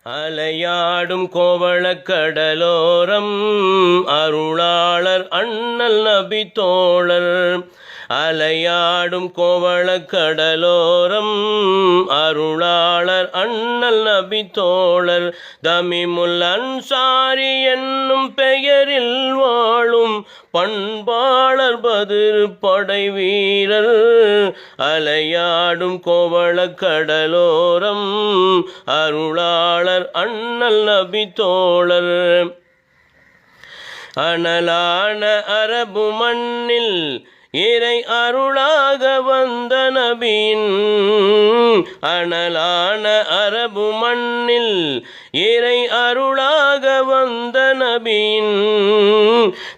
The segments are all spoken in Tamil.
அலையாடும் கோவளக்கடலோரம் அருளாளர் அண்ணல் நபி தோழர். அலையாடும் கோவளக்கடலோரம் அருளாளர் அண்ணல் நபி தோழர். தமிமுல் அன்சாரி என்னும் பெயரில் வாழும் பண்பாளர் பதிர் படை வீரர். அலையாடும் கோவளக்கடலோரம் அருளாளர் அண்ணல் நபி தோழர். அனலான அரபு மண்ணில் இறை அருளாக வந்த நபியின். அனலான அரபு மண்ணில் இறை அருளாக வந்த நபியின்.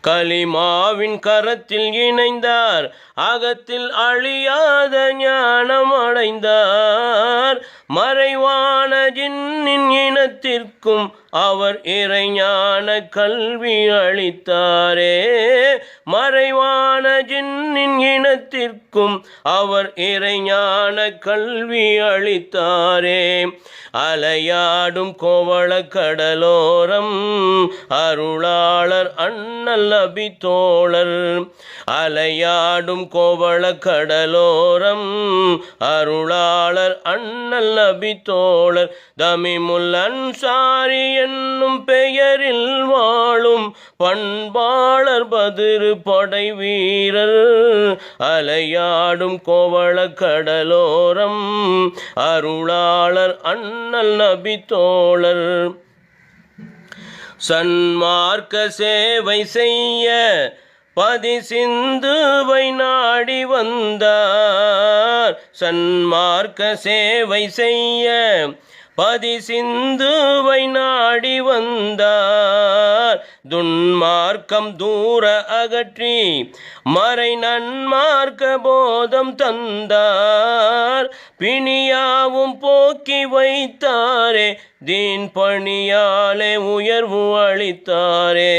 கலிமாவின் கரத்தில் இணைந்தார், அகத்தில் அழியாத ஞானம் அடைந்தார். மறைவான ஜின்னின் இனத்திற்கும் அவர் இறைஞான கல்வி அளித்தாரே. மறைவான ஜின்னின் இனத்திற்கும் அவர் இறைஞான கல்வி அளித்தாரே. அலையாடும் கோவளக்கடலோரம் அருளாளர் அண்ணல் நபி தோழர். அலையாடும் கோவளக்கடலோரம் அருளாளர் அண்ணல் நபி தோழர். தமிமுல் அன்சாரி என்னும் பெயரில் வாழும் பண்பாளர் பதிர் படை வீரர். அலையாடும் கோவளக்கடலோரம் அருளாளர் அண்ணல் நபி தோழர். சன்மார்க்க சேவை செய்ய பதி சிந்துவை நாடி வந்தார். சன்மார்க்க சேவை செய்ய பதி சிந்துவை நாடி வந்தார். துன்மார்க்கம் தூர அகற்றி மறை நன்மார்க்க போதம் தந்தார். பிணியாவும் போக்கி வைத்தாரே, தீன் பணியாலே உயர்வு அளித்தாரே.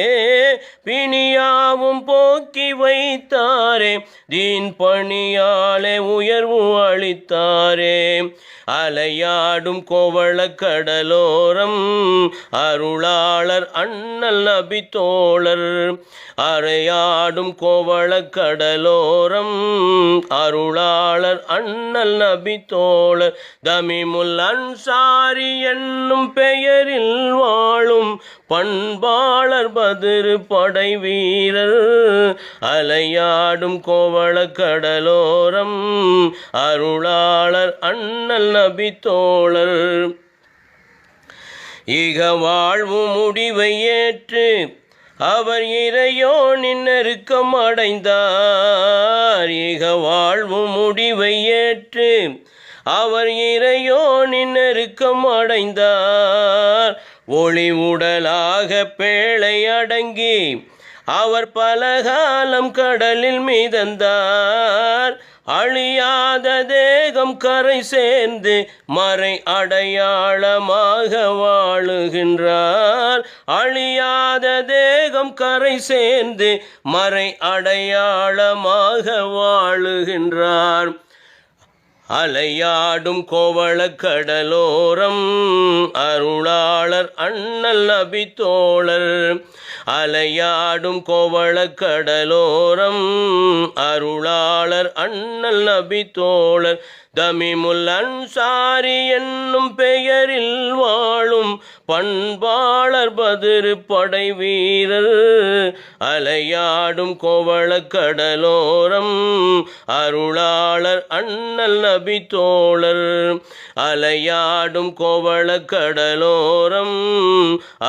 பிணியாவும் போக்கி வைத்தாரே, தீன் பணியாலே உயர்வு அளித்தாரே. அலையாடும் கோவளக்கடலோரம் அருளாளர் அண்ணல் நபி தோழர். அலையாடும் கோவளக்கடலோரம் அருளாளர் அண்ணல் நபி தோழர். தமிமுல் அன்சாரி என்னும் பெயரில் வாழும் பண்பாளர் பதிர் படை வீரர். அலையாடும் கோவளக்கடலோரம் அருளாளர் அண்ணல் நபி தோழர். இக வாழ்வு முடிவை ஏற்று அவர் இறையோனின் நெருக்கம் அடைந்தார். இக வாழ்வு முடிவை ஏற்று அவர் இறையோனின் நெருக்கம் அடைந்தார். ஒளி உடலாக பேழை அடங்கி அவர் பலகாலம் கடலில் மிதந்தார். அழியாத தேகம் கரை சேர்ந்து மறை அடையாளமாக வாழுகின்றார். அழியாத தேகம் கரை சேர்ந்து மறை அடையாளமாக வாழுகின்றார். அலையாடும் கோவளக்கடலோரம் அருளாளர் அண்ணல் நபி தோழர். அலையாடும் கோவளக்கடலோரம் அருளாளர் அண்ணல் நபி தோழர். தமிமுல் அன்சாரி என்னும் பெயரில் வாழும் பண்பாளர் பதிர் படை வீரர். அலையாடும் கோவளக்கடலோரம் அருளாளர் அண்ணல் நபி தோழர். அலையாடும் கோவளக்கடலோரம்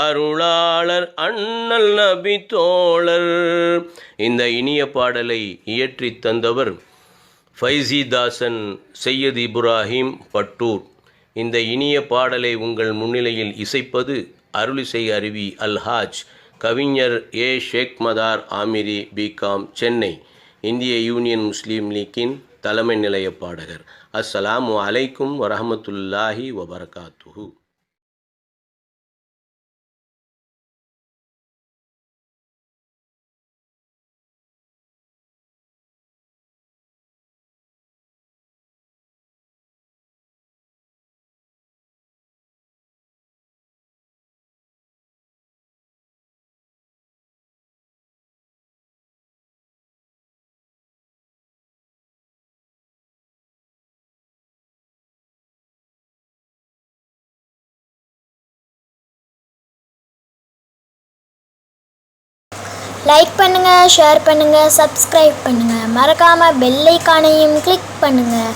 அருளாளர் அண்ணல் நபி தோழர். இந்த இனிய பாடலை இயற்றித் தந்தவர் ஃபைசிதாசன் சையத் இப்ராஹிம் பட்டூர். இந்த இனிய பாடலை உங்கள் முன்னிலையில் இசைப்பது அருளிசை அருவி அல்ஹாஜ் கவிஞர் ஏ ஷேக் மதார் ஆமிரி பிகாம் சென்னை, இந்திய யூனியன் முஸ்லீம் லீக்கின் தலைமை நிலைய பாடகர். அஸ்ஸலாமு அலைக்கும் வரஹமத்துல்லாஹி வபரகாத்துஹு. லைக் பண்ணுங்கள், ஷேர் பண்ணுங்கள், சப்ஸ்கிரைப் பண்ணுங்கள். மறக்காமல் பெல் ஐகானையும் கிளிக் பண்ணுங்கள்.